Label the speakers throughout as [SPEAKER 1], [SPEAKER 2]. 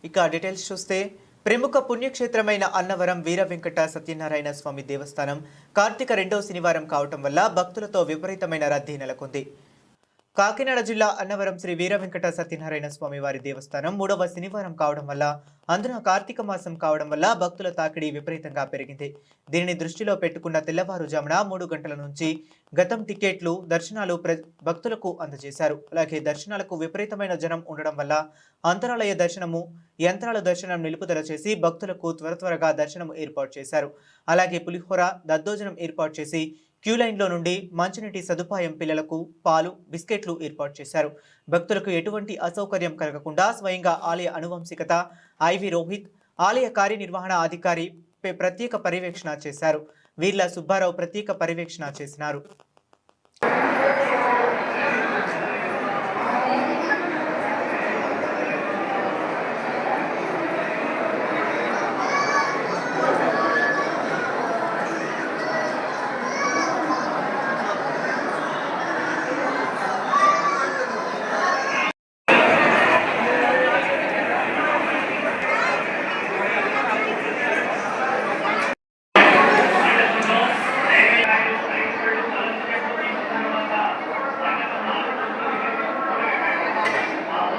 [SPEAKER 1] ఇక డీటెయిల్స్ చూస్తే ప్రముఖ పుణ్యక్షేత్రమైన అన్నవరం వీర వెంకట సత్యనారాయణ స్వామి దేవస్థానం కార్తీక 2వ శనివారం కావటం వల్ల భక్తులతో విపరీతమైన రద్దీ నెలకొంది. కాకినాడ జిల్లా అన్నవరం శ్రీ వీర వెంకట సత్యనారాయణ స్వామి వారి దేవస్థానం 3వ శనివారం కావడం వల్ల అందున కార్తీక మాసం కావడం వల్ల భక్తుల తాకిడి విపరీతంగా పెరిగింది. దీనిని దృష్టిలో పెట్టుకున్న తెల్లవారుజామున 3 గంటల నుంచి గతం టికెట్లు దర్శనాలు భక్తులకు అందజేశారు. అలాగే దర్శనాలకు విపరీతమైన జనం ఉండడం వల్ల అంతరాలయ దర్శనము యంత్రాల దర్శనం నిలుపుదల చేసి భక్తులకు త్వరగా దర్శనం ఏర్పాటు చేశారు. అలాగే పులిహోర దద్దోజనం ఏర్పాటు చేసి క్యూ లైన్లో నుండి మంచినీటి సదుపాయం, పిల్లలకు పాలు, బిస్కెట్లు ఏర్పాటు చేశారు. భక్తులకు ఎటువంటి అసౌకర్యం కలగకుండా స్వయంగా ఆలయ అనువంశికత ఐవి రోహిత్, ఆలయ కార్యనిర్వహణ అధికారి ప్రత్యేక పర్యవేక్షణ చేశారు. వీర్ల సుబ్బారావు ప్రత్యేక పర్యవేక్షణ చేసినారు.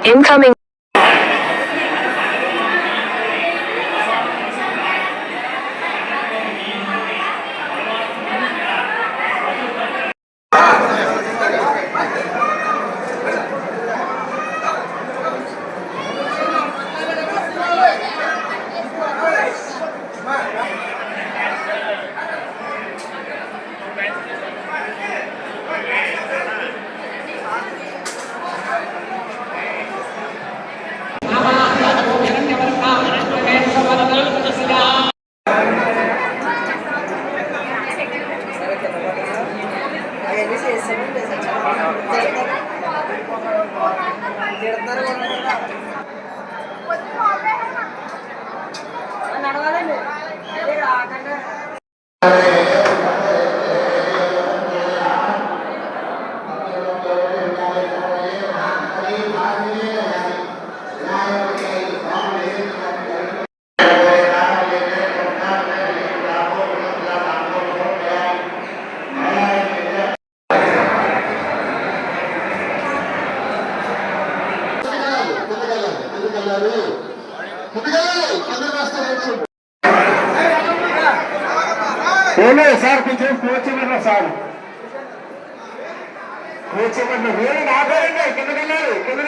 [SPEAKER 2] Incoming.
[SPEAKER 3] సార్ కొంచెం కూర్చోమన్నా సార్ కూర్చోమన్నా వేరే నాగారండి కిందకెళ్ళారు కింద